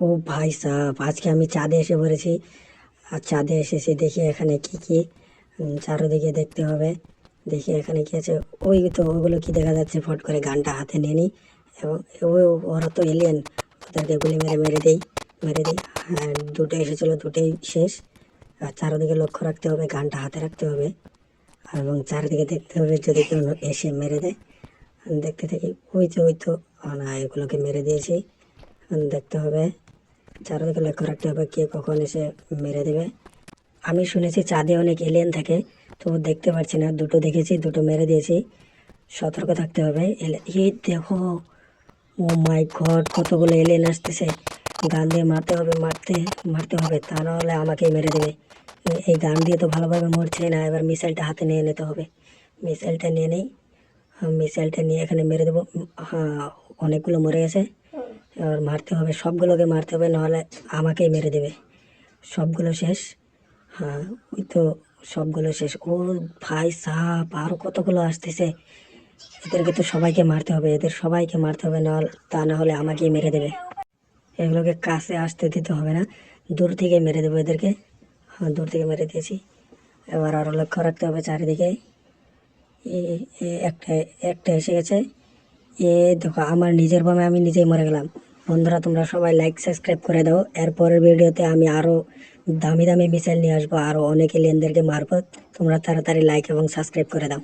ও ভাই সাহেব, আজকে আমি চাঁদে এসে পড়েছি। আর চাঁদে এসেছি, দেখি এখানে কি কি চারোদিকে দেখতে হবে। দেখি এখানে কি আছে। ওই তো ওগুলো কি দেখা যাচ্ছে, ফট করে গানটা হাতে নিয়ে নিই। এবং ওরা তো এলিয়েন, ওদেরকে গুলি মেরে মেরে দেই, মেরে দিই। হ্যাঁ, দুটো এসেছিলো, দুটোই শেষ। আর চারোদিকে লক্ষ্য রাখতে হবে, গানটা হাতে রাখতে হবে, এবং চারিদিকে দেখতে হবে যদি কেউ এসে মেরে দেয়। দেখতে থাকি। ওই তো না, এগুলোকে মেরে দিয়েছি। দেখতে হবে, চারিদিকে লক্ষ্য রাখতে হবে কে কখন এসে মেরে দেবে। আমি শুনেছি চাঁদে অনেক এলিয়েন থাকে, তো দেখতে পারছি না। দুটো দেখেছি, দুটো মেরে দিয়েছি। সতর্ক থাকতে হবে। এই দেখো, ও মাই গড, কতগুলো এলিয়েন আসতেছে। গান দিয়ে মারতে হবে, মারতে মারতে হবে, তা না হলে আমাকেই মেরে দেবে। এই গান দিয়ে তো ভালোভাবে মরছে না। এবার মিসাইলটা হাতে নিয়ে নিতে হবে। মিসাইলটা নিয়ে নেই। মিসাইলটা নিয়ে এখানে মেরে দেবো। হ্যাঁ, অনেকগুলো মরে গেছে। এবার মারতে হবে, সবগুলোকে মারতে হবে, নাহলে আমাকেই মেরে দেবে। সবগুলো শেষ। হ্যাঁ, ওই তো সবগুলো শেষ। ও ভাই সাহাব, আরও কতগুলো আসতেছে। এদেরকে তো সবাইকে মারতে হবে, এদের সবাইকে মারতে হবে, না তা না হলে আমাকেই মেরে দেবে। এগুলোকে কাছে আসতে দিতে হবে না, দূর থেকে মেরে দেবো এদেরকে। হ্যাঁ, দূর থেকে মেরে দিয়েছি। এবার আরও লক্ষ্য রাখতে হবে চারিদিকে। একটা একটা এসে গেছে। এ দেখো, আমার নিজের বামে আমি নিজেই মরে গেলাম। বন্ধুরা, তোমরা সবাই লাইক সাবস্ক্রাইব করে দাও। এরপরের ভিডিওতে আমি আরও দামি দামি মিসাইল নিয়ে আসবো, আরও অনেক এলিয়েনদেরকে মারবো। তোমরা তাড়াতাড়ি লাইক এবং সাবস্ক্রাইব করে দাও।